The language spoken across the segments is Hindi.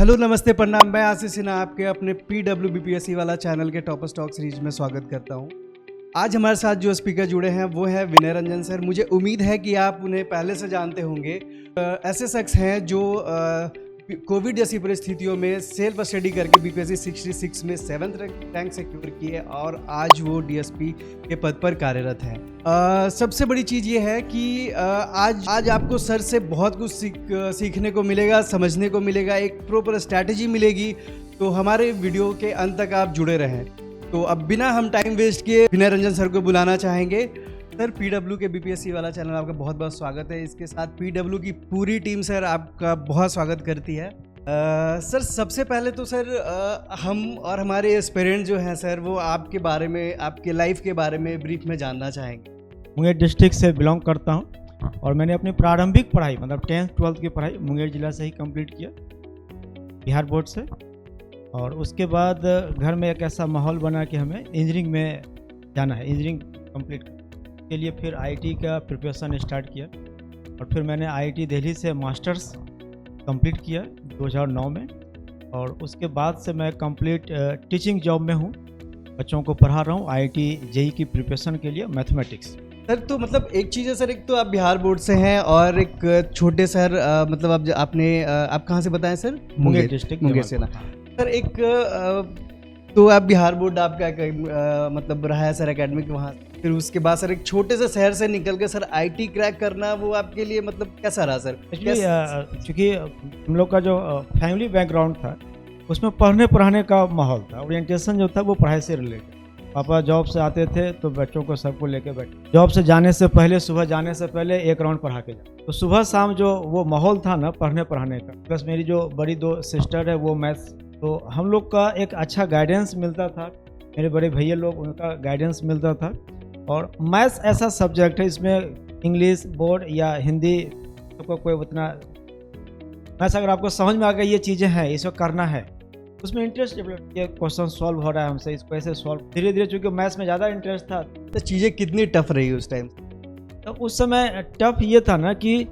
हेलो नमस्ते प्रणाम, मैं आशीष सिन्हा आपके अपने PWBPSC वाला चैनल के टॉपर स्टॉक सीरीज में स्वागत करता हूं। आज हमारे साथ जो स्पीकर जुड़े हैं वो है विनय रंजन सर। मुझे उम्मीद है कि आप उन्हें पहले से जानते होंगे। ऐसे शख्स हैं जो कोविड जैसी परिस्थितियों में सेल्फ स्टडी करके BPSC 66 में 7th रैंक सिक्योर की है और आज वो DSP के पद पर कार्यरत हैं। सबसे बड़ी चीज़ ये है कि आज आपको सर से बहुत कुछ सीखने को मिलेगा, समझने को मिलेगा, एक प्रॉपर स्ट्रैटेजी मिलेगी। तो हमारे वीडियो के अंत तक आप जुड़े रहें। तो अब बिना हम टाइम वेस्ट किए विनय रंजन सर को बुलाना चाहेंगे। सर, PW के BPSC वाला चैनल आपका बहुत बहुत स्वागत है। इसके साथ PW की पूरी टीम सर आपका बहुत स्वागत करती है। सर, सबसे पहले तो सर हम और हमारे एस्पिरेंट जो हैं सर वो आपके बारे में, आपके लाइफ के बारे में ब्रीफ में जानना चाहेंगे। मुंगेर डिस्ट्रिक्ट से बिलोंग करता हूं और मैंने अपनी प्रारंभिक पढ़ाई मतलब 10th 12th की पढ़ाई मुंगेर ज़िला से ही कंप्लीट किया, बिहार बोर्ड से। और उसके बाद घर में एक ऐसा माहौल बना कि हमें इंजीनियरिंग में जाना है, इंजीनियरिंग कंप्लीट के लिए फिर IIT का प्रिपरेशन स्टार्ट किया और फिर मैंने IIT दिल्ली से मास्टर्स कंप्लीट किया 2009 में। और उसके बाद से मैं कंप्लीट टीचिंग जॉब में हूँ, बच्चों को पढ़ा रहा हूँ IIT JEE की प्रिपरेशन के लिए मैथमेटिक्स। सर, तो मतलब एक चीज़ है सर, एक तो आप बिहार बोर्ड से हैं और एक छोटे सर मतलब आप कहाँ से बताएं सर? मुंगेर डिस्ट्रिक्ट, मुंगेर से ना सर। एक तो आप बिहार बोर्ड आपका मतलब रहा है सर एकेडमिक वहाँ, फिर उसके बाद सर एक छोटे से शहर से निकल के सर IT क्रैक करना वो आपके लिए मतलब कैसा रहा सर? क्योंकि हम लोग का जो फैमिली बैकग्राउंड था उसमें पढ़ने पढ़ाने का माहौल था, ओरिएंटेशन जो था वो पढ़ाई से रिलेटेड। पापा जॉब से आते थे तो बच्चों को सबको लेके बैठे, जॉब से जाने से पहले, सुबह जाने से पहले एक राउंड पढ़ा के जाते। तो सुबह शाम जो वो माहौल था ना पढ़ने पढ़ाने का, प्लस मेरी जो बड़ी 2 सिस्टर है वो मैथ्स, तो हम लोग का एक अच्छा गाइडेंस मिलता था, मेरे बड़े भैया लोग उनका गाइडेंस मिलता था। और मैथ्स ऐसा सब्जेक्ट है, इसमें इंग्लिश बोर्ड या हिंदी तो कोई उतना, मैथ्स अगर आपको समझ में आ गया ये चीज़ें हैं, इसको करना है, उसमें इंटरेस्ट डेवलप, ये क्वेश्चन सॉल्व हो रहा है हमसे, इसको ऐसे सॉल्व। धीरे धीरे चूँकि मैथ्स में ज़्यादा इंटरेस्ट था तो चीज़ें कितनी टफ रही उस टाइम? तो उस समय टफ ये था ना कि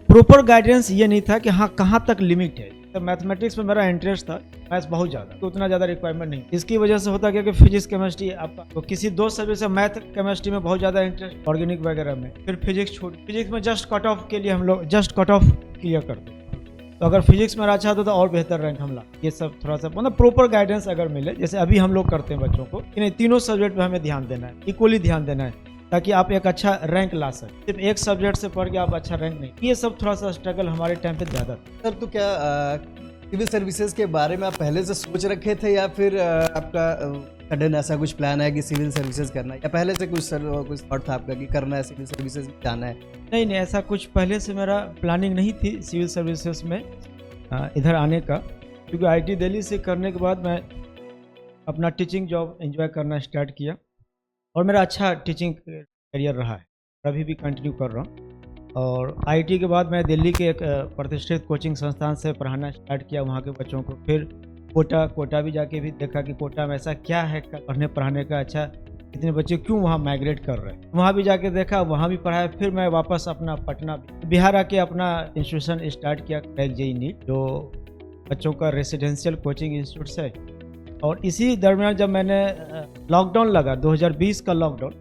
प्रॉपर गाइडेंस ये नहीं था कि हाँ कहाँ तक लिमिट है। तो मैथमेटिक्स में मेरा इंटरेस्ट था, मैथ्स बहुत ज़्यादा, तो उतना ज़्यादा रिक्वायरमेंट नहीं। इसकी वजह से होता क्या कि फिजिक्स केमिस्ट्री आपका, तो किसी 2 सब्जेक्ट से मैथ केमिस्ट्री में बहुत ज़्यादा इंटरेस्ट, ऑर्गेनिक वगैरह में, फिर फिजिक्स छोड़, फिजिक्स में जस्ट कट ऑफ के लिए हम लोग जस्ट कट ऑफ क्लियर करते। तो अगर फिजिक्स में अच्छा होता तो और बेहतर रैंक हम ला। ये सब थोड़ा सा मतलब प्रॉपर गाइडेंस अगर मिले, जैसे अभी हम लोग करते हैं बच्चों को कि नहीं, तीनों सब्जेक्ट में हमें ध्यान देना है, इक्वली ध्यान देना है, ताकि आप एक अच्छा रैंक ला सकें। सिर्फ एक सब्जेक्ट से पढ़ के आप अच्छा रैंक नहीं, ये सब थोड़ा सा स्ट्रगल हमारे टाइम पे ज़्यादा था। सर, तो क्या सिविल सर्विसेज के बारे में आप पहले से सोच रखे थे या फिर आपका सडन ऐसा कुछ प्लान है कि सिविल सर्विसेज करना है, या पहले से कुछ थॉट था आपका कि करना है सिविल सर्विसेज जाना है? नहीं, ऐसा कुछ पहले से मेरा प्लानिंग नहीं थी सिविल सर्विसेज में इधर आने का, क्योंकि IIT दिल्ली से करने के बाद मैं अपना टीचिंग जॉब एंजॉय करना स्टार्ट किया और मेरा अच्छा टीचिंग करियर रहा है, अभी भी कंटिन्यू कर रहा हूँ। और IIT के बाद मैं दिल्ली के एक प्रतिष्ठित कोचिंग संस्थान से पढ़ाना स्टार्ट किया वहाँ के बच्चों को। फिर कोटा भी जाके भी देखा कि कोटा में ऐसा क्या है पढ़ने पढ़ाने का, अच्छा इतने बच्चे क्यों वहाँ माइग्रेट कर रहे हैं, वहाँ भी जाके देखा, वहाँ भी पढ़ाया। फिर मैं वापस अपना पटना बिहार आके अपना इंस्टीट्यूशन स्टार्ट किया, क्रैक JEE नीट, जो बच्चों का रेसिडेंशियल कोचिंग इंस्टीट्यूट है। और इसी दरमियान जब मैंने लॉकडाउन लगा 2020 का लॉकडाउन,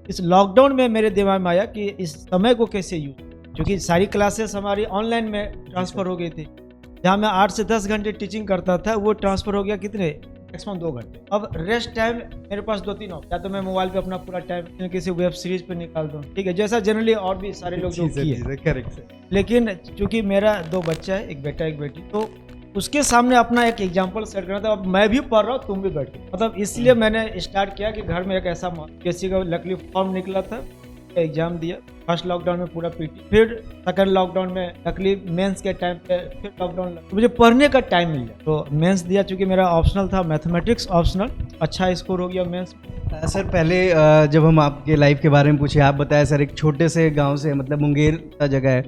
इस लॉकडाउन में मेरे दिमाग में आया कि इस समय को कैसे यूज, क्योंकि सारी क्लासेस हमारी ऑनलाइन में ट्रांसफ़र हो गई थी। जहाँ मैं 8 से 10 घंटे टीचिंग करता था वो ट्रांसफ़र हो गया कितने, मैक्सिमम 2 घंटे। अब रेस्ट टाइम मेरे पास 2-3 ऑप्शन, या तो मैं मोबाइल पे अपना पूरा टाइम किसी वेब सीरीज पे निकाल दूँ, ठीक है, जैसा जनरली और भी सारे लोग जो किए। करेक्ट। लेकिन चूँकि मेरा 2 बच्चा है, एक बेटा एक बेटी, तो उसके सामने अपना एक एग्जाम्पल सेट करना था। अब मैं भी पढ़ रहा हूँ, तुम भी बैठो, मतलब इसलिए मैंने स्टार्ट किया कि घर में एक ऐसा किसी का लकली फॉर्म निकला था, एग्जाम दिया। फर्स्ट लॉकडाउन में पूरा PT, फिर सेकंड लॉकडाउन में लकली मेंस के टाइम पे फिर लॉकडाउन तो मुझे पढ़ने का टाइम मिल गया, तो मेंस दिया। चूँकि मेरा ऑप्शनल था, मैथमेटिक्स ऑप्शनल, अच्छा स्कोर हो गया मेंस। सर, पहले जब हम आपके लाइफ के बारे में पूछे, आप बताया सर एक छोटे से गांव से, मतलब मुंगेर का जगह है,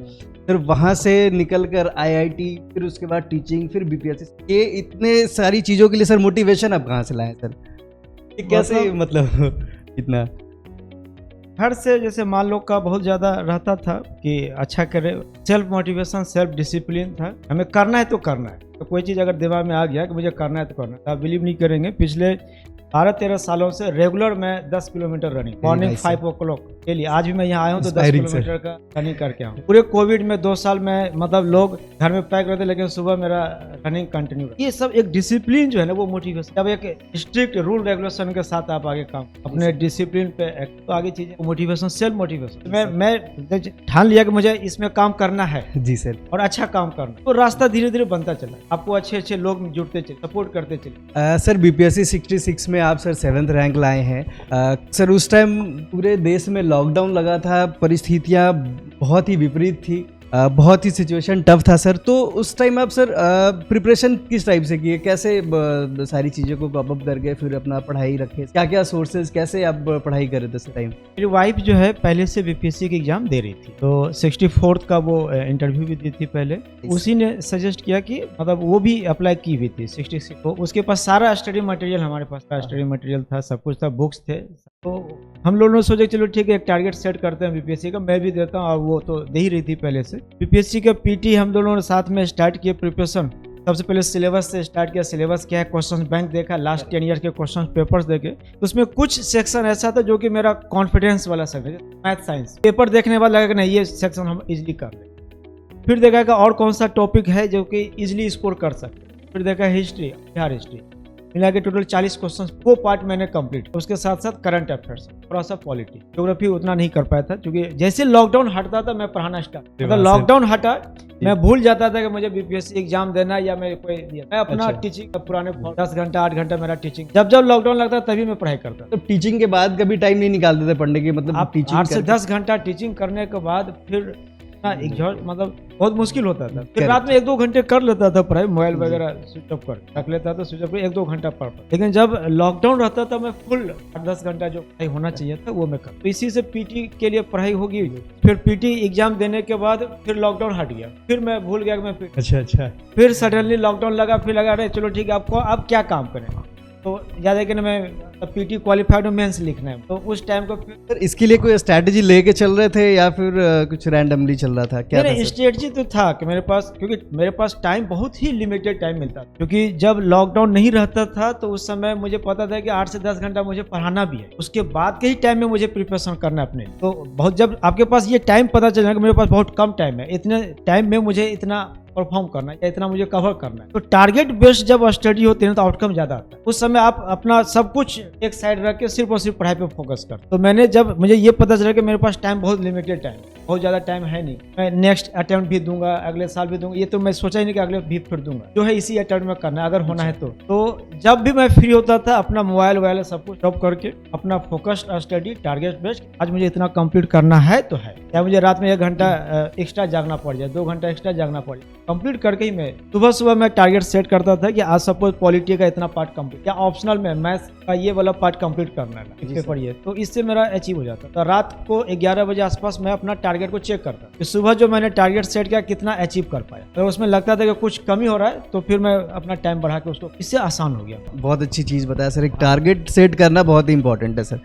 फिर वहाँ से निकल कर IIT, फिर उसके बाद टीचिंग, फिर BPSC, ये इतने सारी चीज़ों के लिए सर मोटिवेशन आप कहाँ से लाए सर? ये कैसे मतलब इतना घर से, जैसे मान लो का बहुत ज़्यादा रहता था कि अच्छा करे, सेल्फ मोटिवेशन, सेल्फ डिसिप्लिन था, हमें करना है तो करना है। तो कोई चीज़ अगर दिमाग में आ गया कि मुझे करना है तो करना है। आप बिलीव नहीं करेंगे, पिछले 12-13 सालों से रेगुलर मैं 10 किलोमीटर रनिंग मॉर्निंग 5 o'clock के लिए, आज भी मैं यहाँ आया हूँ तो 10 किलोमीटर का रनिंग करके आऊँ। पूरे कोविड में 2 साल में मतलब लोग घर में पैक रहते, लेकिन सुबह मेरा रनिंग कंटिन्यू। ये सब एक डिसिप्लिन जो है ना, वो मोटिवेशन, जब एक स्ट्रिक्ट रूल रेगुलेशन के साथ आप आगे काम अपने डिसिप्लिन पे तो आगे चीजें मोटिवेशन, सेल्फ मोटिवेशन। मैं ठान लिया कि मुझे इसमें काम करना है जी सर, और अच्छा काम करना, तो रास्ता धीरे धीरे बनता चला, आपको अच्छे अच्छे लोग जुड़ते चले, सपोर्ट करते चले। सर बीपीएससी 66 में आप सर 7th रैंक लाए हैं। सर उस टाइम पूरे देश में लॉकडाउन लगा था, परिस्थितियां बहुत ही विपरीत थी, बहुत ही सिचुएशन टफ था सर। तो उस टाइम आप सर प्रिपरेशन किस टाइप से किए, कैसे सारी चीज़ों को कॉप अप करके फिर अपना पढ़ाई रखे, क्या क्या सोर्सेज, कैसे आप पढ़ाई कर रहे थे उस टाइम? मेरी वाइफ जो है पहले से बीपीएससी की एग्जाम दे रही थी, तो 64th का वो इंटरव्यू भी दी थी पहले, उसी ने सजेस्ट किया कि मतलब वो भी अप्लाई की हुई थी 66 को। उसके पास सारा स्टडी मटेरियल, हमारे पास स्टडी मटेरियल था, सब कुछ था, बुक्स थे। तो हम लोगों ने सोचा चलो ठीक है, एक टारगेट सेट करते हैं बीपीएससी का, मैं भी देता हूँ, और वो तो दे ही रही थी पहले से। बीपीएससी का पीटी हम दोनों ने साथ में स्टार्ट किया प्रिपरेशन। सबसे पहले सिलेबस से स्टार्ट किया, सिलेबस क्या है, क्वेश्चन बैंक देखा, लास्ट 10 ईयर के क्वेश्चन पेपर्स देखे। उसमें कुछ सेक्शन ऐसा था जो कि मेरा कॉन्फिडेंस वाला सब्जेक्ट, मैथ साइंस। पेपर देखने बाद लगा कि नहीं, ये सेक्शन हम इजीली कर लें। फिर देखा कि और कौन सा टॉपिक है जो कि इजीली स्कोर कर सकते। फिर देखा हिस्ट्री, बिहार हिस्ट्री, मिला के टोटल 40 क्वेश्चन, वो पार्ट मैंने कंप्लीट। उसके साथ साथ करंट अफेयर्स, थोड़ा सा पॉलिटी, ज्योग्राफी उतना नहीं कर पाया था, क्योंकि जैसे लॉकडाउन हटता था मैं पढ़ाना स्टार्ट, अगर लॉकडाउन हटा मैं भूल जाता था कि मुझे बीपीएससी एग्जाम देना है या मैं कोई दिया। मैं अपना टीचिंग पुराने 10 घंटा 8 घंटा मेरा टीचिंग, जब जब लॉकडाउन लगता तभी मैं पढ़ाई करता। तो टीचिंग के बाद कभी टाइम नहीं निकालते थे पढ़ने के, मतलब आप 8 से 10 घंटा टीचिंग करने के बाद फिर मतलब बहुत मुश्किल होता था। फिर रात में 1-2 घंटे कर लेता था पढ़ाई, मोबाइल वगैरह स्विच ऑफ कर रख लेता था, स्विच ऑफ 1-2 घंटा पढ़। लेकिन जब लॉकडाउन रहता था मैं फुल 8-10 घंटा जो पढ़ाई होना चाहिए था वो मैं कर। तो इसी से पीटी के लिए पढ़ाई होगी। फिर पीटी एग्जाम देने के बाद फिर लॉकडाउन हट गया, फिर मैं भूल गया कि मैं अच्छा फिर सडनली लॉकडाउन लगा, फिर लगा अरे चलो ठीक है, आपको अब क्या काम करें। तो याद है कि मैं पीटी क्वालिफाइड मेंस लिखना है, तो उस टाइम को फिर इसके लिए कोई स्ट्रैटेजी लेके चल रहे थे या फिर कुछ रैंडमली चल रहा था, क्या था? स्ट्रैटेजी तो था कि मेरे पास, क्योंकि मेरे पास टाइम बहुत ही लिमिटेड टाइम मिलता था, क्योंकि जब लॉकडाउन नहीं रहता था तो उस समय मुझे पता था कि 8 से 10 घंटा मुझे पढ़ाना भी है, उसके बाद के ही टाइम में मुझे प्रिपरेशन करना है अपने। तो बहुत, जब आपके पास ये टाइम पता चला कि मेरे पास बहुत कम टाइम है, इतने टाइम में मुझे इतना परफॉर्म करना है या इतना मुझे कवर करना है, तो टारगेट बेस्ड जब स्टडी होती है ना तो आउटकम ज्यादा आता है। उस समय आप अपना सब कुछ एक साइड रख के सिर्फ और सिर्फ पढ़ाई पे फोकस कर। तो मैंने जब मुझे ये पता चला कि मेरे पास टाइम बहुत लिमिटेड टाइम, बहुत ज्यादा टाइम है नहीं, मैं नेक्स्ट अटेम्प्ट भी दूंगा, अगले साल भी दूंगा, ये तो मैं सोचा ही नहीं कि अगले भी फिर दूंगा, जो है इसी अटेम्प्ट में करना है अगर होना है तो जब भी मैं फ्री होता था अपना मोबाइल वगैरह सब कुछ स्टॉप करके अपना फोकस्ड स्टडी, टारगेट बेस्ड, आज मुझे इतना कंप्लीट करना है तो है, या मुझे रात में 1 घंटा एक्स्ट्रा जागना पड़ जाए, 2 घंटा एक्स्ट्रा जागना पड़ जाए, कंप्लीट करके ही मैं सुबह मैं टारगेट सेट करता था कि आज सपोज पॉलिटी का इतना पार्ट कंप्लीट, या ऑप्शनल में मैथ्स का ये वाला पार्ट कंप्लीट करना है पेपर ये, तो इससे मेरा अचीव हो जाता। तो रात को 11 बजे आसपास मैं अपना टारगेट को चेक करता कि सुबह जो मैंने टारगेट सेट किया कितना अचीव कर पाया। तो उसमें लगता था कि कुछ कमी हो रहा है तो फिर मैं अपना टाइम बढ़ा के उसको, इससे आसान हो गया। बहुत अच्छी चीज़ बताया सर, एक टारगेट सेट करना बहुत ही इंपॉर्टेंट है सर।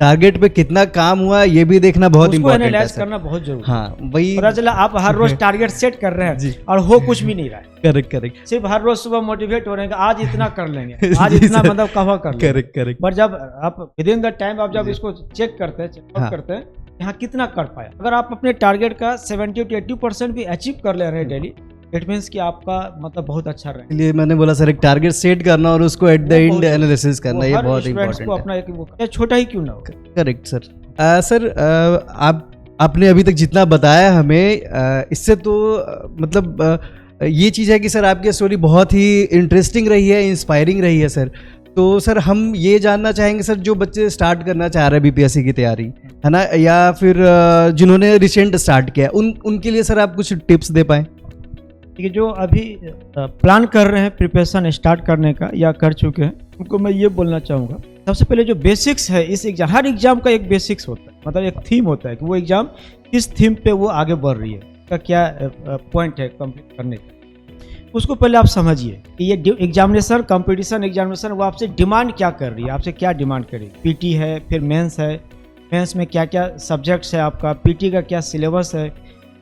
टारगेट पे कितना काम हुआ ये भी देखना बहुत इंपॉर्टेंट है, करना बहुत जरूरी। हाँ, वही पता चला आप हर रोज टारगेट सेट कर रहे हैं और हो कुछ भी नहीं रहा है। करेक्ट। सिर्फ हर रोज सुबह मोटिवेट हो रहे हैं आज इतना कर लेंगे, आज इतना मतलब कवर कर लेंगे। करेक्ट। बट जब आप विद इन द टाइम आप जब इसको चेक करते हैं, चेकआउट करते हैं यहाँ कितना कर पाया, अगर आप अपने टारगेट का 70 to 80% भी अचीव कर ले रहे हैं डेली, इट मींस कि आपका मतलब बहुत अच्छा रहे। इसलिए मैंने बोला सर, एक टारगेट सेट करना और उसको एट द एंड एनालिसिस करना, ये बहुत इंपॉर्टेंट है। अपना एक छोटा ही क्यों ना हो। Correct sir. सर आपने अभी तक जितना बताया हमें, इससे तो मतलब ये चीज़ है कि सर आपकी स्टोरी बहुत ही इंटरेस्टिंग रही है, इंस्पायरिंग रही है सर। तो सर हम ये जानना चाहेंगे सर, जो बच्चे स्टार्ट करना चाह रहे हैं बीपीएससी की तैयारी, है ना, या फिर जिन्होंने रिसेंट स्टार्ट किया, उनके लिए सर आप कुछ टिप्स दे पाएँ? कि जो अभी प्लान कर रहे हैं प्रिपरेशन स्टार्ट करने का या कर चुके हैं, उनको मैं ये बोलना चाहूँगा, सबसे पहले जो बेसिक्स है इस एग्जाम, हर एग्जाम का एक बेसिक्स होता है, मतलब एक थीम होता है कि वो एग्जाम किस थीम पे वो आगे बढ़ रही है, का क्या पॉइंट है कंप्लीट करने का, उसको पहले आप समझिए कि ये एग्जामिनेशन, कंपटीशन एग्जामिनेशन वो आपसे डिमांड क्या कर रही है, आपसे क्या डिमांड कर रही है। पीटी है, फिर मेंस है, मेंस में क्या क्या सब्जेक्ट्स है आपका, पीटी का क्या सिलेबस है,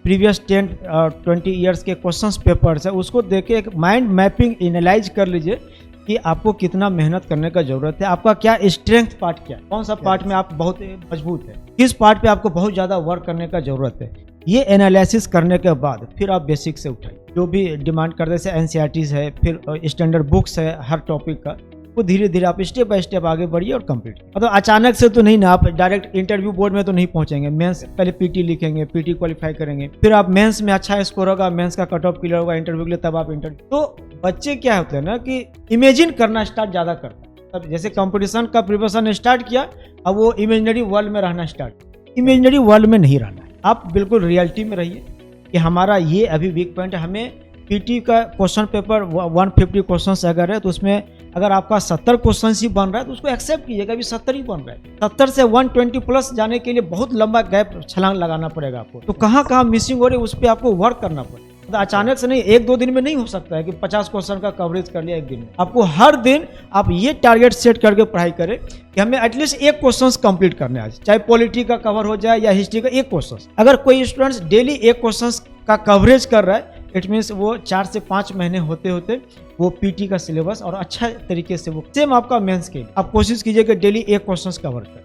प्रीवियस 10 और 20 ईयर्स के क्वेश्चंस पेपर्स है, उसको देख के एक माइंड मैपिंग एनालाइज कर लीजिए कि आपको कितना मेहनत करने का जरूरत है, आपका क्या स्ट्रेंथ पार्ट क्या है, कौन सा पार्ट में आप बहुत मजबूत है, किस पार्ट पे आपको बहुत ज़्यादा वर्क करने का जरूरत है। ये एनालिसिस करने के बाद फिर आप बेसिक से उठाइए, जो भी डिमांड करते जैसे एनसीईआरटीज है, फिर स्टैंडर्ड बुक्स है हर टॉपिक का, वो धीरे धीरे आप स्टेप बाय स्टेप आगे बढ़िए और कंप्लीट। मतलब अचानक से तो नहीं ना, आप डायरेक्ट इंटरव्यू बोर्ड में तो नहीं पहुंचेंगे। मेंस पहले पीटी लिखेंगे, पीटी क्वालिफाई करेंगे, फिर आप मेंस में अच्छा स्कोर होगा, मेंस का कट ऑफ क्लियर होगा इंटरव्यू के लिए, तब आप इंटरव्यू। तो बच्चे क्या होते हैं ना कि इमेजिन करना स्टार्ट ज़्यादा करते हैं। तब जैसे कंपटीशन का प्रिपरेशन स्टार्ट किया, अब वो इमेजिनरी वर्ल्ड में रहना स्टार्ट। इमेजिनरी वर्ल्ड में नहीं रहना है, आप बिल्कुल रियलिटी में रहिए कि हमारा ये अभी वीक पॉइंट है। हमें पीटी का क्वेश्चन पेपर 150 क्वेश्चन अगर है तो उसमें अगर आपका 70 क्वेश्चन ही बन रहा है तो उसको एक्सेप्ट कीजिएगा, अभी 70 ही बन रहा है। 70 से 120 प्लस जाने के लिए बहुत लंबा गैप छलांग लगाना पड़ेगा आपको। तो कहाँ कहाँ मिसिंग हो रही है उस पर आपको वर्क करना पड़ेगा। तो अचानक से नहीं, 1-2 दिन में नहीं हो सकता है कि 50 क्वेश्चन का कवरेज कर लिया एक दिन में। आपको हर दिन आप ये टारगेट सेट करके पढ़ाई करें कि हमें एटलीस्ट एक क्वेश्चन कंप्लीट करने आज, चाहे पॉलिटी का कवर हो जाए या हिस्ट्री का एक क्वेश्चन। अगर कोई स्टूडेंट्स डेली एक क्वेश्चन का कवरेज कर रहा है, इट मीन्स वो 4 से 5 महीने होते होते वो पीटी का सिलेबस और अच्छा तरीके से वो सेम आपका मेंस के आप कोशिश कीजिए कि डेली एक क्वेश्चन कवर करें,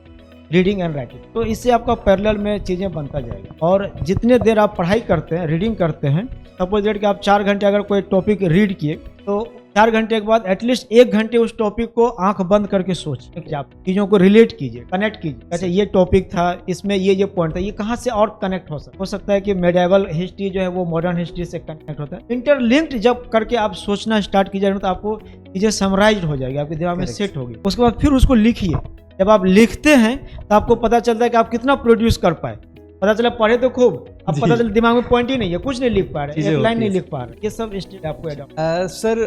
रीडिंग एंड राइटिंग। तो इससे आपका पैरेलल में चीज़ें बनता जाएगा। और जितने देर आप पढ़ाई करते हैं, रीडिंग करते हैं, सपोज दैट कि आप 4 घंटे अगर कोई टॉपिक रीड किए तो 4 घंटे के बाद एटलीस्ट 1 घंटे उस टॉपिक को आंख बंद करके सोचिए, आप चीज़ों को रिलेट कीजिए, कनेक्ट कीजिए। अच्छा, ये टॉपिक था, इसमें ये पॉइंट था, ये कहाँ से और कनेक्ट हो सकता है कि मेडिएवल हिस्ट्री जो है वो मॉडर्न हिस्ट्री से कनेक्ट होता है। इंटरलिंक्ड जब करके आप सोचना स्टार्ट कीजिए तो आपको चीज़ें समराइज हो जाएगी, आपके दिमाग में सेट होगी। उसके बाद फिर उसको लिखिए। जब आप लिखते हैं तो आपको पता चलता है कि आप कितना प्रोड्यूस कर पाए। पता चला पढ़े तो खूब, अब पता चला दिमाग में पॉइंट ही नहीं है, कुछ नहीं लिख पा रहे, एक लाइन नहीं लिख पा रहे। ये सब स्टेप आपको एडॉप्ट। सर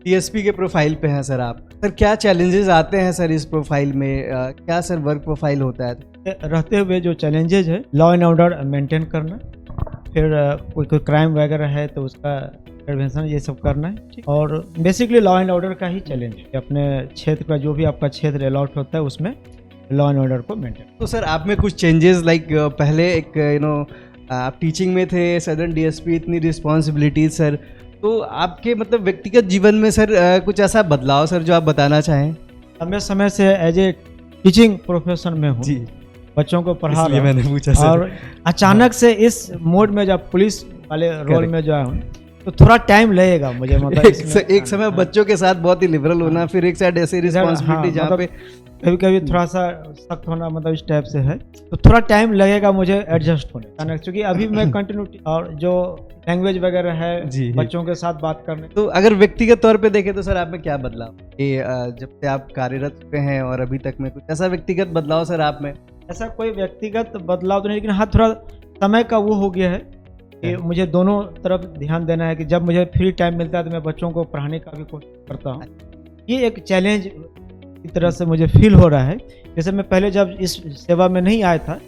डीएसपी के प्रोफाइल पे हैं सर आप, सर क्या चैलेंजेस आते हैं सर इस प्रोफाइल में, क्या सर वर्क प्रोफाइल होता है? रहते हुए जो चैलेंजेज है, लॉ एंड ऑर्डर मेंटेन करना, फिर कोई क्राइम वगैरह है तो उसका प्रिवेंशन, ये सब करना है। और बेसिकली लॉ एंड ऑर्डर का ही चैलेंज है, अपने क्षेत्र का जो भी आपका क्षेत्र अलॉट होता है उसमें लॉ एंड ऑर्डर को मेंटेन। तो सर आप में कुछ चेंजेस लाइक पहले एक आप टीचिंग में थे, सडन डीएसपी, इतनी रिस्पॉन्सिबिलिटीज सर, तो आपके मतलब व्यक्तिगत जीवन में सर कुछ ऐसा बदलाव सर जो आप बताना चाहें? मैं समय से एज ए टीचिंग प्रोफेशन में हूँ, बच्चों को पढ़ा रहा हूँ, मैंने पूछा सर। और अचानक से इस मोड में जब पुलिस वाले रोल में जो है तो थोड़ा टाइम लगेगा मुझे। मतलब एक समय बच्चों के साथ बहुत ही लिबरल होना, फिर एक साइड ऐसी रिस्पॉन्सिबिलिटी जहाँ पे कभी कभी थोड़ा सा सख्त होना, मतलब इस टाइप से है, तो थोड़ा टाइम लगेगा मुझे एडजस्ट होने, क्योंकि अभी मैं कंटिन्यूटी और जो लैंग्वेज वगैरह है बच्चों के साथ बात करने। तो अगर व्यक्तिगत तौर पे देखें तो सर आप में क्या बदलाव, ये जब से आप कार्यरत पे हैं और अभी तक में कुछ ऐसा व्यक्तिगत बदलाव सर आप में? ऐसा कोई व्यक्तिगत बदलाव तो नहीं, लेकिन हाँ थोड़ा समय का वो हो गया है कि मुझे दोनों तरफ ध्यान देना है कि जब मुझे फ्री टाइम मिलता है तो मैं बच्चों को पढ़ाने का भी कोशिश करता हूँ। ये एक चैलेंज की तरह से मुझे फील हो रहा है। जैसे मैं पहले जब इस सेवा में नहीं आया था,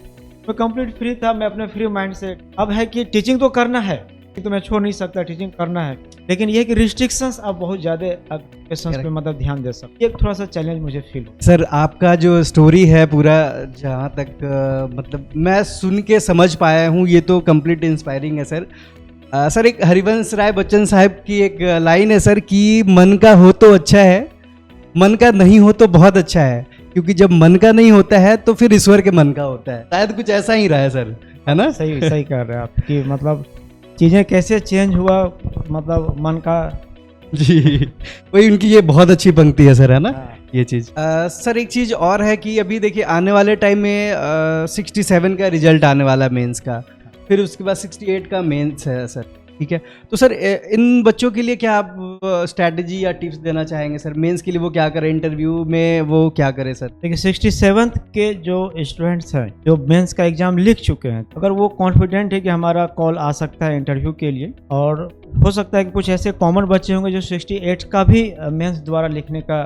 मैं कंप्लीट फ्री था, मैं अपने फ्री माइंड से। अब है कि टीचिंग तो करना है, तो मैं छोड़ नहीं सकता, टीचिंग करना है, लेकिन ये कि रिस्ट्रिक्शंस अब बहुत ज़्यादा क्वेश्चंस पे मतलब ध्यान दे सकते, एक थोड़ा सा चैलेंज मुझे फील हो। सर आपका जो स्टोरी है पूरा, जहाँ तक मतलब मैं सुन के समझ पाया हूँ, ये तो कंप्लीट इंस्पायरिंग है सर। सर एक हरिवंश राय बच्चन साहब की एक लाइन है सर कि मन का हो तो अच्छा है, मन का नहीं हो तो बहुत अच्छा है, क्योंकि जब मन का नहीं होता है तो फिर ईश्वर के मन का होता है। शायद कुछ ऐसा ही रहा है सर, है ना? सही कर रहे हैं आप कि मतलब चीज़ें कैसे चेंज हुआ, मतलब मन का। जी, वही उनकी ये बहुत अच्छी पंक्ति है सर, है ना ये चीज़। सर एक चीज़ और है कि अभी देखिए आने वाले टाइम में 67 का रिजल्ट आने वाला मेंस का, फिर उसके बाद 68 का मेंस है सर, ठीक है? तो सर इन बच्चों के लिए क्या आप स्ट्रैटेजी या टिप्स देना चाहेंगे सर? मेंस के लिए वो क्या करें, इंटरव्यू में वो क्या करें सर? देखिए 67th के जो स्टूडेंट्स हैं जो मेंस का एग्जाम लिख चुके हैं, अगर वो कॉन्फिडेंट है कि हमारा कॉल आ सकता है इंटरव्यू के लिए, और हो सकता है कि कुछ ऐसे कॉमन बच्चे होंगे जो 68 का भी मेंस द्वारा लिखने का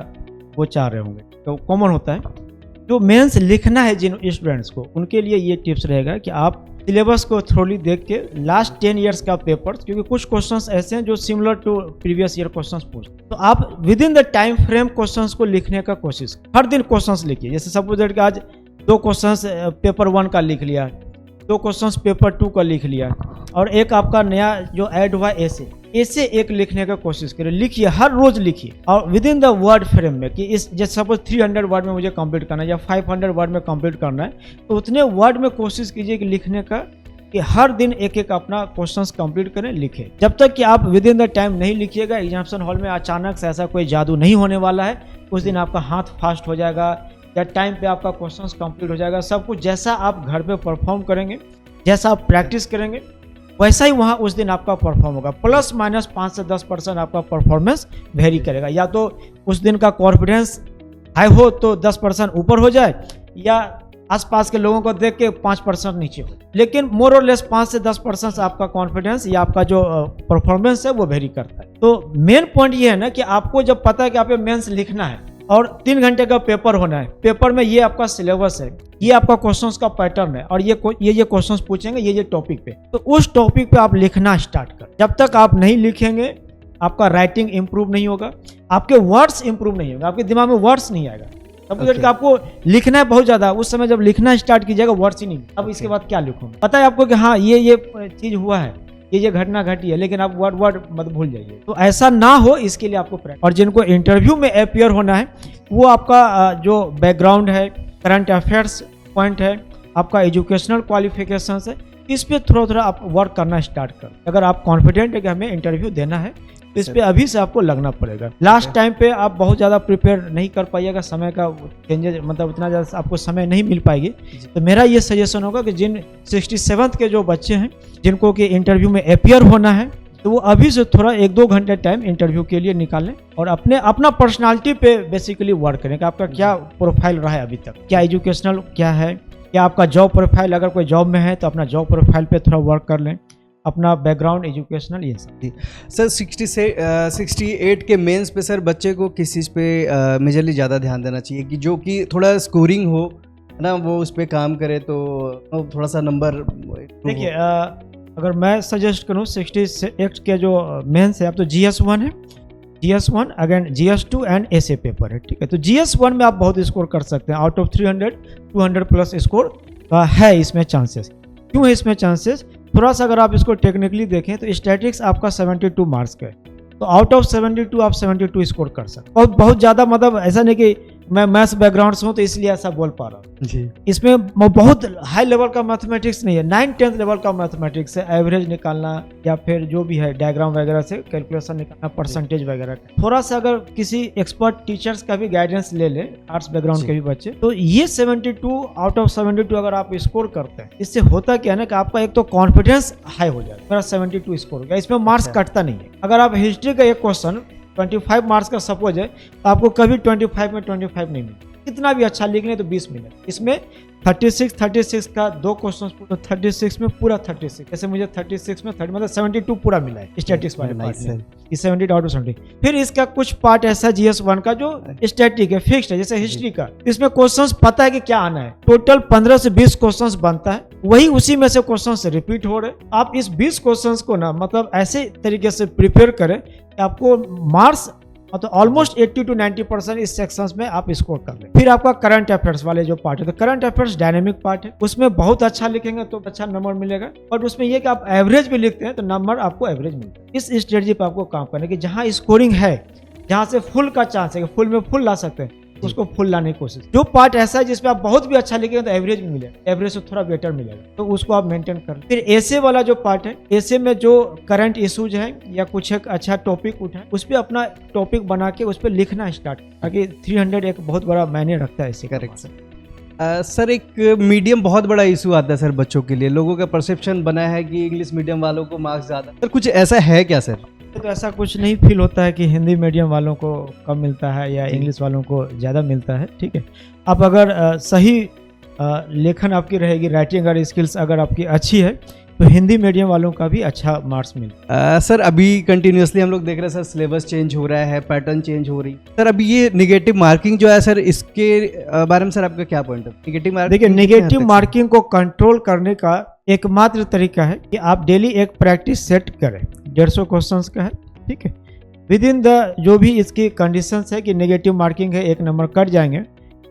वो चाह रहे होंगे, तो कॉमन होता है। जो मेंस लिखना है जिन स्टूडेंट्स को, उनके लिए ये टिप्स रहेगा कि आप सिलेबस को थ्रोली देख के लास्ट 10 ईयर्स का पेपर्स, क्योंकि कुछ क्वेश्चंस ऐसे हैं जो similar to previous year questions पूछते, तो आप within the time frame questions को लिखने का कोशिश, हर दिन क्वेश्चंस लिखिए। जैसे सपोज दैट कि आज 2 क्वेश्चंस पेपर 1 का लिख लिया, 2 क्वेश्चंस पेपर 2 का लिख लिया, और एक आपका नया जो ऐड हुआ ऐसे एक लिखने का कोशिश करिए, लिखिए, हर रोज लिखिए, और with in the word frame में कि इस जैसे सपोज 300 वर्ड में मुझे कंप्लीट करना है या 500 वर्ड में कंप्लीट करना है, तो उतने वर्ड में कोशिश कीजिए कि लिखने का, कि हर दिन एक एक अपना क्वेश्चंस कंप्लीट करें, लिखें। जब तक कि आप विद इन द टाइम नहीं लिखिएगा, एग्जामिनेशन हॉल में अचानक से ऐसा कोई जादू नहीं होने वाला है। उस दिन आपका हाथ फास्ट हो जाएगा या टाइम पे आपका क्वेश्चंस कंप्लीट हो जाएगा। सब कुछ जैसा आप घर पे परफॉर्म करेंगे, जैसा आप प्रैक्टिस करेंगे, वैसा ही वहाँ उस दिन आपका परफॉर्म होगा। प्लस माइनस 5 से 10% आपका परफॉर्मेंस वेरी करेगा। या तो उस दिन का कॉन्फिडेंस हाई हो तो 10% ऊपर हो जाए, या आसपास के लोगों को देख के 5% नीचे हो, लेकिन मोर और लेस 5 से 10% से आपका कॉन्फिडेंस या आपका जो परफॉर्मेंस है वो वेरी करता है। तो मेन पॉइंट ये है ना कि आपको जब पता है कि आप मेंस लिखना है और 3 घंटे का पेपर होना है, पेपर में ये आपका सिलेबस है, ये आपका क्वेश्चंस का पैटर्न है, और ये क्वेश्चंस पूछेंगे ये टॉपिक पे, तो उस टॉपिक पे आप लिखना स्टार्ट कर। जब तक आप नहीं लिखेंगे आपका राइटिंग इंप्रूव नहीं होगा, आपके वर्ड्स इंप्रूव नहीं होगा, आपके दिमाग में वर्ड्स नहीं आएगा। तब आपको लिखना है बहुत ज्यादा, उस समय जब लिखना स्टार्ट कीजिएगा वर्ड्स ही नहीं, अब इसके बाद क्या लिखूं, पता है आपको कि हाँ ये चीज हुआ है, ये घटना घटी है, लेकिन आप वर्ड मत भूल जाइए। तो ऐसा ना हो इसके लिए आपको प्रैक्टिस। और जिनको इंटरव्यू में अपीयर होना है, वो आपका जो बैकग्राउंड है, करंट अफेयर्स पॉइंट है, आपका एजुकेशनल क्वालिफिकेशंस है, इस पे थोड़ा आप वर्क करना स्टार्ट कर। अगर आप कॉन्फिडेंट है कि हमें इंटरव्यू देना है, तो इस पे अभी से आपको लगना पड़ेगा। लास्ट टाइम पे आप बहुत ज़्यादा प्रिपेयर नहीं कर पाइएगा, समय का चेंजेज, मतलब उतना ज़्यादा आपको समय नहीं मिल पाएगी। तो मेरा ये सजेशन होगा कि जिन 67th के जो बच्चे हैं, जिनको कि इंटरव्यू में अपीयर होना है, तो वो अभी से थोड़ा 1-2 घंटे टाइम इंटरव्यू के लिए निकालें, और अपना पर्सनालिटी पे बेसिकली वर्क करें कि आपका क्या प्रोफाइल रहा है अभी तक, क्या एजुकेशनल क्या है, क्या आपका जॉब प्रोफाइल, अगर कोई जॉब में है तो अपना जॉब प्रोफाइल पे थोड़ा वर्क कर लें, अपना बैकग्राउंड एजुकेशनल ये सब। सर 68 के मेंस पे सर बच्चे को किस चीज़ पे मेजरली ज़्यादा ध्यान देना चाहिए कि जो कि थोड़ा स्कोरिंग हो ना, वो उस पर काम करे तो थोड़ा सा नंबर। देखिए अगर मैं सजेस्ट करूँ 68 के जो मेंस है, अब तो GS1 है, GS1 अगेन GS2 एंड ऐसे पेपर है, ठीक है। तो GS1 में आप बहुत स्कोर कर सकते हैं, आउट ऑफ 300 200 प्लस स्कोर है इसमें चांसेस। क्यों है इसमें चांसेस? थोड़ा सा अगर आप इसको टेक्निकली देखें तो स्टैटिक्स आपका 72 मार्क्स का है, तो आउट ऑफ 72 आप 72 स्कोर कर सकते। और बहुत ज़्यादा मतलब ऐसा नहीं कि मैं मैथ्स बैकग्राउंड से हूँ तो इसलिए ऐसा बोल पा रहा हूँ जी। इसमें बहुत हाई लेवल का मैथमेटिक्स नहीं है, 9-10th लेवल का मैथमेटिक्स है, एवरेज निकालना या फिर जो भी है डायग्राम वगैरह से कैलकुलेशन निकालना, परसेंटेज वगैरह का। थोड़ा सा अगर किसी एक्सपर्ट टीचर्स का भी गाइडेंस ले ले, आर्ट्स बैकग्राउंड के भी बच्चे, तो ये 72 आउट ऑफ 72 अगर आप स्कोर करते हैं, इससे होता क्या है ना कि आपका एक तो कॉन्फिडेंस हाई हो जाएगा। मेरा 72 स्कोर हो गया, इसमें मार्क्स कटता नहीं है। अगर आप हिस्ट्री का एक क्वेश्चन 25 मार्क्स का सपोज है, तो आपको कभी 25 में 25 नहीं मिले, कितना भी अच्छा लिख लें तो 20 मिले। इसमें 36 का 2 क्वेश्चन, तो 36 में पूरा 36, जैसे मुझे 36 में 30 मतलब 72 पूरा मिला है स्टैटिक्स वाले पार्ट में, 70 आउट ऑफ 70। फिर इसका कुछ पार्ट ऐसा GS1 का जो स्टैटिक है, फिक्स्ड है, जैसे हिस्ट्री का, इसमें क्वेश्चंस पता है कि क्या आना है। टोटल 15 से 20 क्वेश्चंस बनता है, वही उसी में से क्वेश्चंस रिपीट हो रहे। आप इस 20 क्वेश्चंस को ना मतलब ऐसे तरीके से प्रिपेयर करें कि आपको मार्क्स मतलब ऑलमोस्ट 80 to 90% इस सेक्शंस में आप स्कोर कर लें। फिर आपका करंट अफेयर्स वाले जो पार्ट है, तो करंट अफेयर्स डायनेमिक पार्ट है, उसमें बहुत अच्छा लिखेंगे तो अच्छा नंबर मिलेगा। और उसमें ये कि आप एवरेज भी लिखते हैं तो नंबर आपको एवरेज मिलता है। इस स्ट्रेटजी पर आपको काम करना है कि जहाँ स्कोरिंग है, जहाँ से फुल का चांस है, फुल में फुल ला सकते हैं, उसको फुल लाने की कोशिश। जो पार्ट ऐसा है जिसपे आप बहुत भी अच्छा लिखेंगे तो एवरेज भी मिलेगा, एवरेज से थोड़ा बेटर मिलेगा, तो उसको आप मेंटेन कर। फिर ऐसे वाला जो पार्ट है, ऐसे में जो करंट इश्यूज है या कुछ एक अच्छा टॉपिक उठाए, उस पर अपना टॉपिक बना के उस पर लिखना स्टार्ट, ताकि 300 एक बहुत बड़ा मायने रखता है ऐसे। Correct sir. सर एक मीडियम बहुत बड़ा इशू आता है सर बच्चों के लिए, लोगों का परसेप्शन बना है कि इंग्लिश मीडियम वालों को मार्क्स ज़्यादा। सर कुछ ऐसा है क्या सर? तो ऐसा कुछ नहीं फील होता है कि हिंदी मीडियम वालों को कम मिलता है या इंग्लिश वालों को ज़्यादा मिलता है, ठीक है। आप अगर सही लेखन आपकी रहेगी, राइटिंग अगर स्किल्स अगर आपकी अच्छी है, तो हिंदी मीडियम वालों का भी अच्छा मार्क्स मिलता। सर अभी कंटिन्यूसली हम लोग देख रहे हैं सर, सिलेबस चेंज हो रहा है, पैटर्न चेंज हो रही सर। अभी ये निगेटिव मार्किंग जो है सर, इसके बारे में सर आपका क्या पॉइंट है? निगेटिव मार्किंग, देखिए निगेटिव मार्किंग को कंट्रोल करने का एकमात्र तरीका है कि आप डेली एक प्रैक्टिस सेट करें। 150 क्वेश्चंस का है, ठीक है। विद इन द जो भी इसकी कंडीशंस है कि नेगेटिव मार्किंग है, 1 नंबर कट जाएंगे।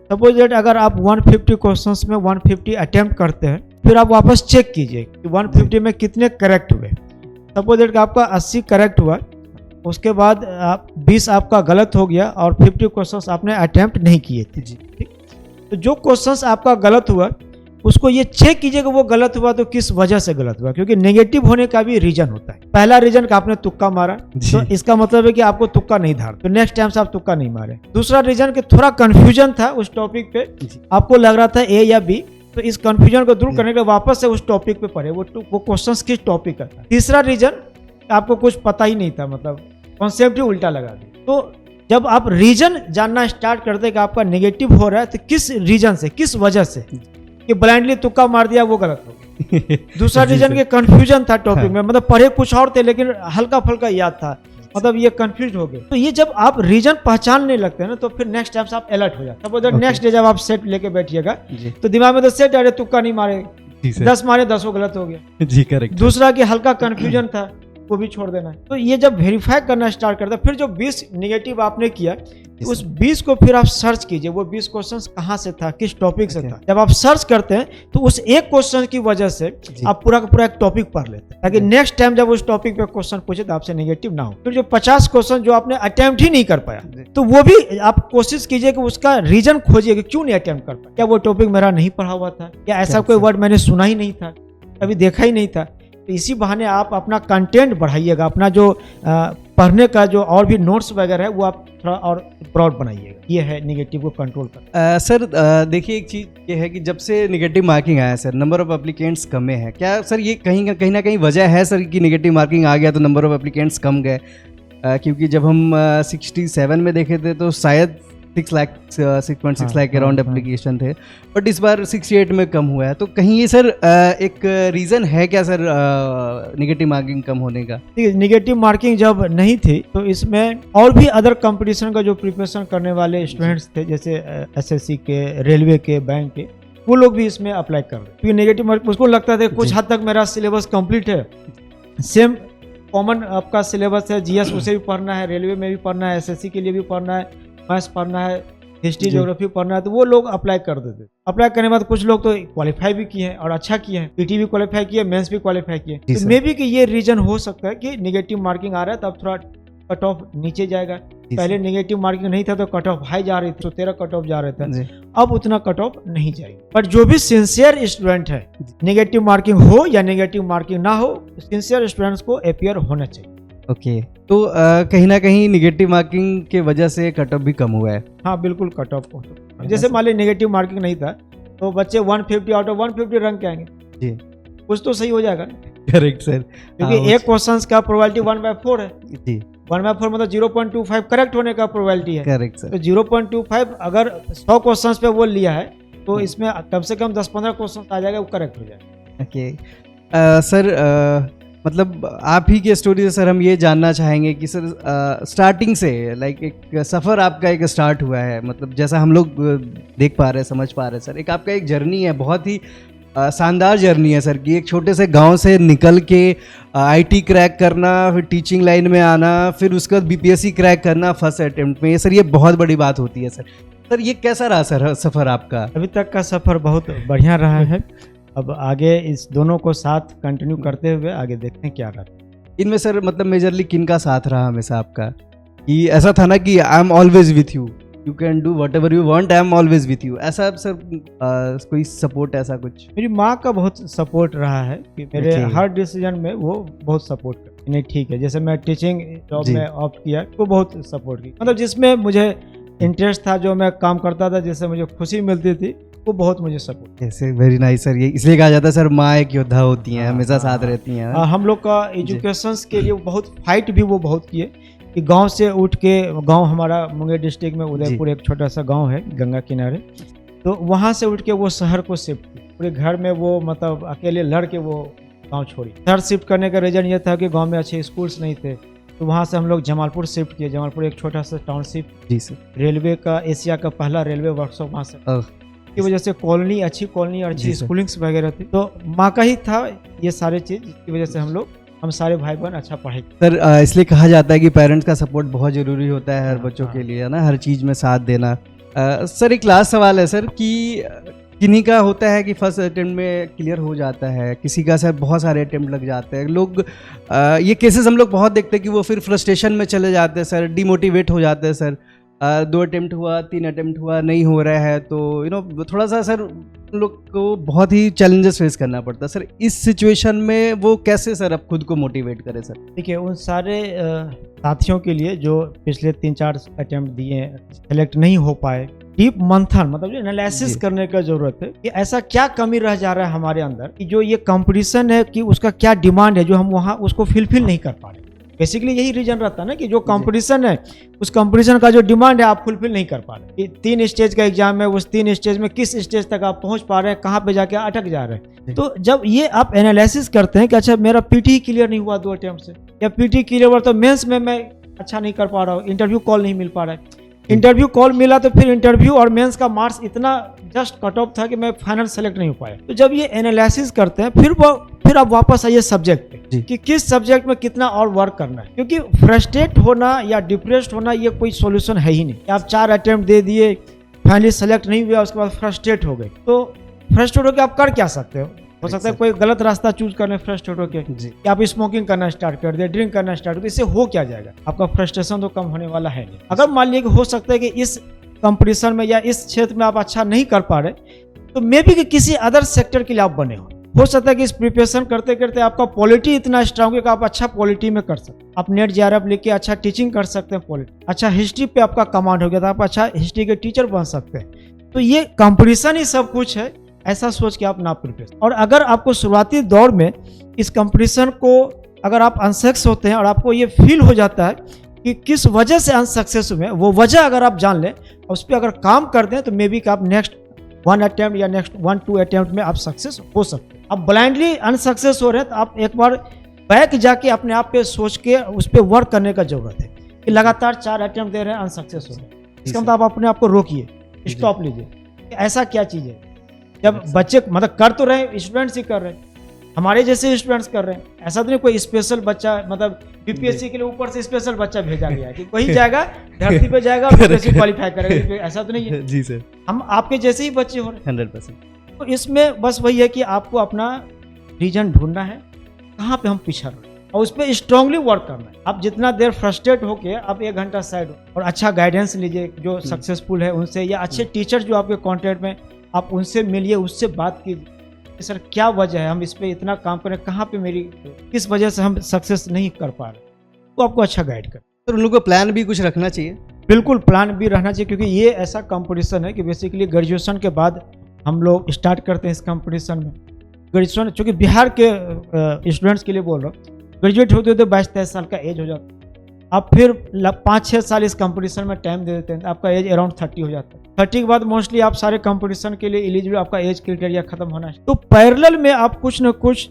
सपोज दैट अगर आप 150 क्वेश्चंस में 150 अटेम्प्ट करते हैं, फिर आप वापस चेक कीजिए कि 150 में कितने करेक्ट हुए। सपोज दैट आपका 80 करेक्ट हुआ, उसके बाद आप 20 आपका गलत हो गया और 50 क्वेश्चंस आपने अटेम्प्ट नहीं किए थे। ठीक, तो जो क्वेश्चंस आपका गलत हुआ उसको ये चेक कीजिए कि वो गलत हुआ तो किस वजह से गलत हुआ, क्योंकि नेगेटिव होने का भी रीजन होता है। पहला रीजन का आपने तुक्का मारा, तो इसका मतलब है कि आपको तुक्का नहीं धार, तो नेक्स्ट टाइम से आप तुक्का नहीं मारे। दूसरा रीजन कि थोड़ा कंफ्यूजन था उस टॉपिक पे, आपको लग रहा था ए या बी, तो इस कंफ्यूजन को दूर करने के लिए वापस से उस टॉपिक पे पढ़े, वो क्वेश्चंस किस टॉपिक का था। तीसरा रीजन आपको कुछ पता ही नहीं था, मतलब कॉन्सेप्ट ही उल्टा लगा दिया। तो जब आप रीजन जानना स्टार्ट करते कि आपका नेगेटिव हो रहा है तो किस रीजन से, किस वजह से, कि ब्लाइंडली तुक्का मार दिया वो गलत हो गया। दूसरा रीजन के कंफ्यूजन था टॉपिक में, मतलब पढ़े कुछ और थे लेकिन हल्का फुल्का याद था, मतलब ये कंफ्यूज हो गए। तो ये जब आप रीजन पहचानने लगते हैं ना तो फिर नेक्स्ट टाइम से आप अलर्ट हो जाते हैं। नेक्स्ट डे जब आप सेट लेके बैठिएगा तो दिमाग में तो सेट, अरे तुक्का नहीं मारे, 10 मारे 10 गलत हो गया जी, करेक्ट। दूसरा कि हल्का कंफ्यूजन था वो भी छोड़ देना है। तो ये जब वेरीफाई करना स्टार्ट करता है, फिर जो 20 नेगेटिव आपने किया उस 20 को फिर आप सर्च कीजिए, वो 20 क्वेश्चंस कहाँ से था, किस टॉपिक से था। जब आप सर्च करते हैं तो उस एक क्वेश्चन की वजह से आप पूरा का पूरा एक टॉपिक पढ़ लेते हैं, ताकि नेक्स्ट टाइम जब उस टॉपिक पे क्वेश्चन पूछे तो आपसे नेगेटिव ना हो। फिर जो 50 क्वेश्चन जो आपने अटेम्प्ट ही नहीं कर पाया, तो वो भी आप कोशिश कीजिए कि उसका रीजन खोजिए कि क्यों नहीं अटेम्प्ट कर पाया। क्या वो टॉपिक मेरा नहीं पढ़ा हुआ था, या ऐसा कोई वर्ड मैंने सुना ही नहीं था, कभी देखा ही नहीं था। तो इसी बहाने आप अपना कंटेंट बढ़ाइएगा, अपना जो पढ़ने का जो और भी नोट्स वगैरह है वो आप थोड़ा और ब्रॉड बनाइएगा। ये है नेगेटिव को कंट्रोल कर। सर देखिए, एक चीज़ ये है कि जब से नेगेटिव मार्किंग आया सर, नंबर ऑफ एप्लीकेंट्स कम है। क्या सर ये कहीं ना कहीं वजह है सर कि नेगेटिव मार्किंग आ गया तो नंबर ऑफ एप्लीकेंट्स कम गए? क्योंकि जब हम 67 में देखे थे तो शायद 6.6 लाख अराउंड एप्लीकेशन थे, बट इस बार 68 में कम हुआ है। तो कहीं ये सर एक रीज़न है क्या सर नेगेटिव मार्किंग कम होने का? नेगेटिव मार्किंग जब नहीं थी तो इसमें और भी अदर कंपटीशन का जो प्रिपरेशन करने वाले स्टूडेंट्स थे, जैसे एसएससी के, रेलवे के, बैंक के, वो लोग भी इसमें अप्लाई कर रहे। क्योंकि नेगेटिव मार्किंग उसको लगता था कुछ हद तक मेरा सिलेबस कंप्लीट है, सेम कॉमन आपका सिलेबस है, जीएस उसे भी पढ़ना है, रेलवे में भी पढ़ना है, एसएससी के लिए भी पढ़ना है, मैथ्स पढ़ना है, हिस्ट्री ज्योग्राफी पढ़ना है, तो वो लोग अप्लाई कर देते। अप्लाई करने के बाद कुछ लोग तो क्वालिफाई भी किए हैं और अच्छा किए हैं, पीटी भी क्वालिफाई किए, मेंस भी क्वालिफाई किए। तो मे बी कि ये रीजन हो सकता है कि नेगेटिव मार्किंग आ रहा है, तब थोड़ा कट ऑफ नीचे जाएगा। पहले नेगेटिव मार्किंग नहीं था तो कट ऑफ हाई जा रही थी, तो 13 कट ऑफ जा रहे थे, अब उतना कट ऑफ नहीं जाएगा। बट जो भी सिंसियर स्टूडेंट है, नेगेटिव मार्किंग हो या नेगेटिव मार्किंग ना हो, सिंसियर स्टूडेंट्स को अपियर होना चाहिए। ओके, तो कहीं ना कहीं नेगेटिव मार्किंग के वजह से कट ऑफ भी कम हुआ है। हाँ बिल्कुल, कट ऑफ हो। जैसे मान लीजिए नेगेटिव मार्किंग नहीं था तो बच्चे 150 आउट ऑफ 150 रैंक के आएंगे जी, कुछ तो सही हो जाएगा। करेक्ट सर, क्योंकि एक क्वेश्चन का प्रोबेबिलिटी 1/4 है जी, 1/4 मतलब 0.25 करेक्ट होने का प्रोबेबिलिटी है। Correct sir. तो 0.25 अगर 100 क्वेश्चन पे वो लिया है तो इसमें कम से कम 10-15 क्वेश्चन आ जाएगा, वो करेक्ट हो जाएगा। ओके सर, मतलब आप ही के स्टोरी से सर हम ये जानना चाहेंगे कि सर स्टार्टिंग से लाइक एक सफ़र आपका एक स्टार्ट हुआ है, मतलब जैसा हम लोग देख पा रहे हैं, समझ पा रहे हैं सर, एक आपका एक जर्नी है, बहुत ही शानदार जर्नी है सर, कि एक छोटे से गांव से निकल के आईटी क्रैक करना, फिर टीचिंग लाइन में आना, फिर उसके बाद बीपीएससी क्रैक करना फर्स्ट अटेम्प्ट में। सर ये बहुत बड़ी बात होती है सर। सर ये कैसा रहा सर सफ़र आपका? अभी तक का सफ़र बहुत बढ़िया रहा है। अब आगे इस दोनों को साथ कंटिन्यू करते हुए आगे देखते हैं क्या रहता है। इनमें सर मतलब मेजरली किन का साथ रहा हमेशा आपका, कि ऐसा था ना कि I am always with you, you can do what ever you want, I am always with you, ऐसा सर कोई सपोर्ट ऐसा कुछ? मेरी माँ का बहुत सपोर्ट रहा है कि मेरे हर डिसीजन में वो बहुत सपोर्ट कर, नहीं ठीक है, जैसे मैं टीचिंग जॉब में ऑप्ट किया वो बहुत सपोर्ट की, मतलब जिसमें मुझे इंटरेस्ट था, जो मैं काम करता था, जिससे मुझे खुशी मिलती थी, वो बहुत मुझे सपोर्ट। ऐसे वेरी नाइस सर, ये इसलिए कहा जाता है सर माँ एक योद्धा होती हैं, हमेशा साथ रहती हैं। हम लोग का एजुकेशन के लिए बहुत फाइट भी वो बहुत किए, कि गांव से उठ के, गांव हमारा मुंगेर डिस्ट्रिक्ट में उदयपुर एक छोटा सा गांव है गंगा किनारे, तो वहाँ से उठ के वो शहर को शिफ्ट की, पूरे घर में वो मतलब अकेले लड़ के वो गाँव छोड़ी। शहर शिफ्ट करने का रीज़न ये था कि गाँव में अच्छे स्कूल्स नहीं थे, तो वहाँ से हम लोग जमालपुर शिफ्ट किए। जमालपुर एक छोटा सा टाउनशिप जी सर, रेलवे का, एशिया का पहला रेलवे वर्कशॉप वहाँ से, की वजह से कॉलोनी अच्छी स्कूलिंग्स वगैरह थी, तो माँ का ही था ये सारे चीज़, जिसकी वजह से हम सारे भाई बहन अच्छा पढ़ाई। सर इसलिए कहा जाता है कि पेरेंट्स का सपोर्ट बहुत ज़रूरी होता है हर बच्चों के लिए, है ना, हर चीज़ में साथ देना। सर एक लास्ट सवाल है सर कि किन्हीं का होता है कि फर्स्ट अटेम्प्ट में क्लियर हो जाता है, किसी का सर बहुत सारे अटेम्प्ट लग जाते हैं। लोग ये केसेस हम लोग बहुत देखते हैं कि वो फिर फ्रस्ट्रेशन में चले जाते हैं सर, डिमोटिवेट हो जाते हैं सर। 2 अटेम्प्ट हुआ, 3 अटेम्प्ट हुआ, नहीं हो रहा है, तो थोड़ा सा सर उन लोग को बहुत ही चैलेंजेस फेस करना पड़ता है सर। इस सिचुएशन में वो कैसे सर अब खुद को मोटिवेट करे सर? देखिए, उन सारे साथियों के लिए जो पिछले 3-4 अटेम्प्ट दिए, सेलेक्ट नहीं हो पाए, डीप मंथन मतलब जो एनालिसिस करने का जरूरत है कि ऐसा क्या कमी रह जा रहा है हमारे अंदर कि जो ये कंपटीशन है कि उसका क्या डिमांड है जो हम वहाँ उसको फिलफिल नहीं कर पा रहे। बेसिकली यही रीजन रहता है ना कि जो कंपटीशन है उस कंपटीशन का जो डिमांड है आप फुलफिल नहीं कर पा रहे। 3 स्टेज का एग्जाम है, उस 3 स्टेज में किस स्टेज तक आप पहुंच पा रहे हैं, कहाँ पे जाके अटक जा रहे हैं। तो जब ये आप एनालिसिस करते हैं कि अच्छा मेरा पीटी क्लियर नहीं हुआ 2 अटेम्प्ट से, या पीटी क्लियर हुआ तो मेंस में मैं अच्छा नहीं कर पा रहा हूँ, इंटरव्यू कॉल नहीं मिल पा रहा है। इंटरव्यू कॉल मिला तो फिर इंटरव्यू और मेंस का मार्क्स इतना जस्ट कट ऑफ था कि मैं फाइनल सेलेक्ट नहीं हो पाया। तो जब ये एनालिसिस करते हैं फिर आप वापस आइए सब्जेक्ट पे कि किस सब्जेक्ट में कितना और वर्क करना है, क्योंकि फ्रस्ट्रेट होना या डिप्रेस्ड होना ये कोई सॉल्यूशन है ही नहीं। आप 4 अटेम्प्ट दे दिए, फाइनली सेलेक्ट नहीं हुआ, उसके बाद फ्रस्ट्रेट हो गए, तो फ्रस्ट्रेट होकर आप कर क्या सकते हो सकता है कोई गलत रास्ता चूज करने फ्रस्ट्रेट होकर कि आप स्मोकिंग करना स्टार्ट कर दे, ड्रिंक करना स्टार्ट कर दे, इससे हो क्या जाएगा? आपका फ्रस्ट्रेशन तो कम होने वाला है नहीं। अगर मान लीजिए कि हो सकता है कि इस कंपटीशन में या इस क्षेत्र में आप अच्छा नहीं कर पा रहे, तो मे बी कि किसी अदर सेक्टर के लिए आप बने हो सकता है कि इस प्रिपरेशन करते करते आपका पॉलिटी इतना स्ट्रांग है कि आप अच्छा पॉलिटी में कर सकते हैं। आप नेट जेआरएफ लेके अच्छा टीचिंग कर सकते हैं, पॉलिटी अच्छा, हिस्ट्री पे आपका कमांड हो गया था, आप अच्छा हिस्ट्री के टीचर बन सकते हैं। तो ये कंपटीशन ही सब कुछ है, ऐसा सोच के आप ना प्रिपेयर। और अगर आपको शुरुआती दौर में इस कंपटीशन को अगर आप अनसक्सेस होते हैं और आपको ये फील हो जाता है कि किस वजह से अनसक्सेस हुए, वो वजह अगर आप जान लें और उस पर अगर काम कर दें तो मे बी कि आप नेक्स्ट 1 अटेम्प्ट या नेक्स्ट 1-2 अटेम्प्ट में आप सक्सेस हो सकते हैं। अब ब्लाइंडली अनसक्सेस हो रहे हैं तो आप एक बार बैक जाके अपने आप पे सोच के उस पर वर्क करने का जरूरत है कि लगातार 4 अटेम्प्ट दे रहे हैं, अनसक्सेस हो रहे हैं, इसका मतलब आप अपने आप को रोकिए, स्टॉप लीजिए। ऐसा क्या चीज़ है जब बच्चे मतलब कर तो रहे, स्टूडेंट्स ही कर रहे हैं, हमारे जैसे स्टूडेंट्स कर रहे हैं, ऐसा तो नहीं कोई स्पेशल बच्चा मतलब बीपीएससी के लिए ऊपर से स्पेशल बच्चा भेजा गया है कि वही जाएगा धरती पे जाएगा बीपीएससी क्वालिफाई करेगा, ऐसा तो नहीं है जी सर। हम आपके जैसे ही बच्चे हो रहे हैं 100%। तो इसमें बस वही है कि आपको अपना रीजन ढूंढना है, कहाँ पे हम पिछड़ रहे हैं और उस पर स्ट्रांगली वर्क करना है। आप जितना देर फ्रस्ट्रेट होके आप 1 घंटा साइड हो और अच्छा गाइडेंस लीजिए जो सक्सेसफुल है उनसे, या अच्छे टीचर जो आपके कॉन्टेक्ट में आप उनसे मिलिए, उससे बात कीजिए कि सर क्या वजह है, हम इस पर इतना काम करें, कहाँ पे मेरी किस वजह से हम सक्सेस नहीं कर पा रहे, तो आपको अच्छा गाइड कर। तो उन लोगों को प्लान भी कुछ रखना चाहिए। बिल्कुल प्लान भी रहना चाहिए, क्योंकि ये ऐसा कंपटीशन है कि बेसिकली ग्रेजुएशन के बाद हम लोग स्टार्ट करते हैं इस कंपटीशन में। ग्रेजुएशन चूँकि बिहार के स्टूडेंट्स के लिए बोल रहा हूँ, ग्रेजुएट होते होते 22-23 साल का एज हो जाता है, आप फिर 5-6 साल इस कंपटीशन में टाइम दे देते हैं, आपका एज अराउंड 30 हो जाता है। 30 के बाद मोस्टली आप सारे कंपटीशन के लिए एलिजिबल, आपका एज क्राइटेरिया खत्म होना है। तो पैरेलल में आप कुछ न कुछ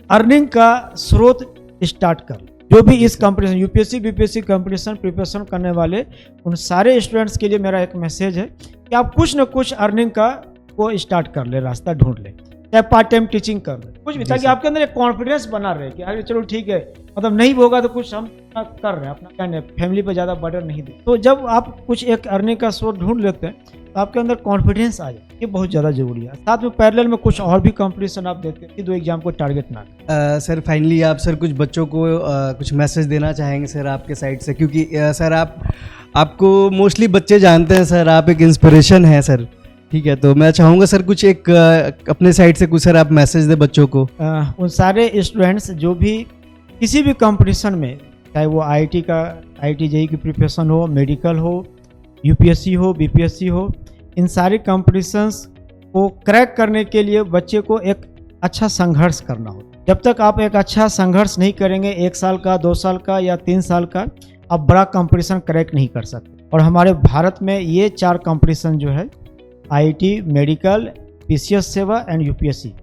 अर्निंग का स्रोत स्टार्ट कर, जो भी इस competition UPSC BPSC competition preparation करने वाले उन सारे स्टूडेंट्स के लिए मेरा एक मैसेज है कि आप कुछ न कुछ अर्निंग का वो स्टार्ट कर ले, रास्ता ढूंढ ले, चाहे पार्ट टाइम टीचिंग कर ले, कुछ भी, ताकि आपके अंदर एक कॉन्फिडेंस बना रहे कि अरे चलो ठीक है, मतलब नहीं होगा तो कुछ हम कर रहे हैं, अपना कहने फैमिली पे ज़्यादा बर्डन नहीं दे। तो जब आप कुछ एक अर्निंग का सोर्स ढूंढ लेते हैं तो आपके अंदर कॉन्फिडेंस आ जाए, ये बहुत ज़्यादा जरूरी है। साथ में पैरेलल में कुछ और भी कंपटीशन आप देते हैं, 2 एग्जाम को टारगेट ना करें। सर फाइनली आप सर कुछ बच्चों को कुछ मैसेज देना चाहेंगे सर आपके साइड से, क्योंकि सर आपको मोस्टली बच्चे जानते हैं सर, आप एक इंस्पिरेशन है सर, ठीक है, तो मैं चाहूँगा सर कुछ एक अपने साइड से कुछ सर आप मैसेज दे बच्चों को। उन सारे स्टूडेंट्स जो भी किसी भी कंपटीशन में, चाहे वो IIT JEE की प्रिपरेशन हो, मेडिकल हो, यूपीएससी हो, बीपीएससी हो, इन सारे कंपटीशंस को क्रैक करने के लिए बच्चे को एक अच्छा संघर्ष करना हो। जब तक आप एक अच्छा संघर्ष नहीं करेंगे, 1 साल का, 2 साल का या 3 साल का, आप बड़ा कंपटीशन क्रैक नहीं कर सकते। और हमारे भारत में ये 4 कंपटीशन जो है IIT, मेडिकल, PCS सेवा एंड यूपीएससी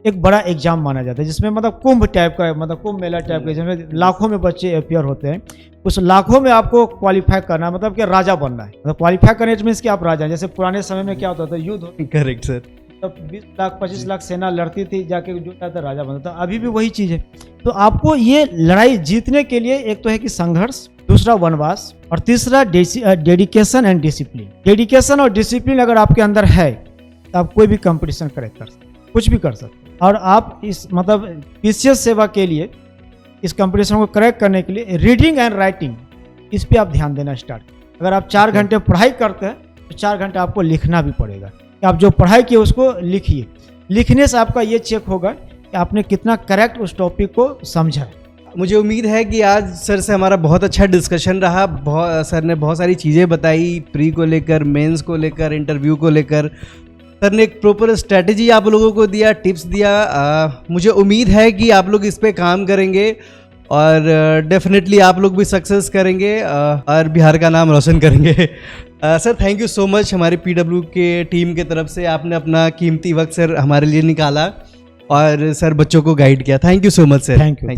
एक बड़ा एग्जाम माना जाता है, जिसमें मतलब कुंभ टाइप का, मतलब कुंभ मेला टाइप का, जिसमें लाखों में बच्चे अपियर होते हैं। उस लाखों में आपको क्वालिफाई करना है, मतलब कि राजा बनना है। मतलब क्वालिफाई करने मीन्स कि आप राजा, जैसे पुराने समय में क्या होता था, युद्ध होता। Correct sir. तब 20 लाख 25 लाख सेना लड़ती थी, जाके जो था राजा बनता था। अभी भी वही चीज़ है। तो आपको ये लड़ाई जीतने के लिए एक तो है कि संघर्ष, दूसरा वनवास, और तीसरा डेडिकेशन एंड डिसिप्लिन। डेडिकेशन और डिसिप्लिन अगर आपके अंदर है तो आप कोई भी कंपटीशन क्रैक कर सकते, कुछ भी कर सकते। और आप इस मतलब पीसीएस सेवा के लिए इस कंपटीशन को क्रैक करने के लिए रीडिंग एंड राइटिंग, इस पे आप ध्यान देना स्टार्ट करें। अगर आप 4 घंटे पढ़ाई करते हैं तो 4 घंटे आपको लिखना भी पड़ेगा, कि आप जो पढ़ाई किए उसको लिखिए। लिखने से आपका ये चेक होगा कि आपने कितना करेक्ट उस टॉपिक को समझा है। मुझे उम्मीद है कि आज सर से हमारा बहुत अच्छा डिस्कशन रहा। सर ने बहुत सारी चीज़ें बताई, प्री को लेकर, मेंस को लेकर, इंटरव्यू को लेकर। सर ने एक प्रॉपर स्ट्रैटेजी आप लोगों को दिया, टिप्स दिया। मुझे उम्मीद है कि आप लोग इस पे काम करेंगे और डेफिनेटली आप लोग भी सक्सेस करेंगे और बिहार का नाम रोशन करेंगे। Sir thank you so much, हमारी पीडब्ल्यू के टीम के तरफ से आपने अपना कीमती वक्त सर हमारे लिए निकाला और सर बच्चों को गाइड किया। Thank you so much sir. Thank you.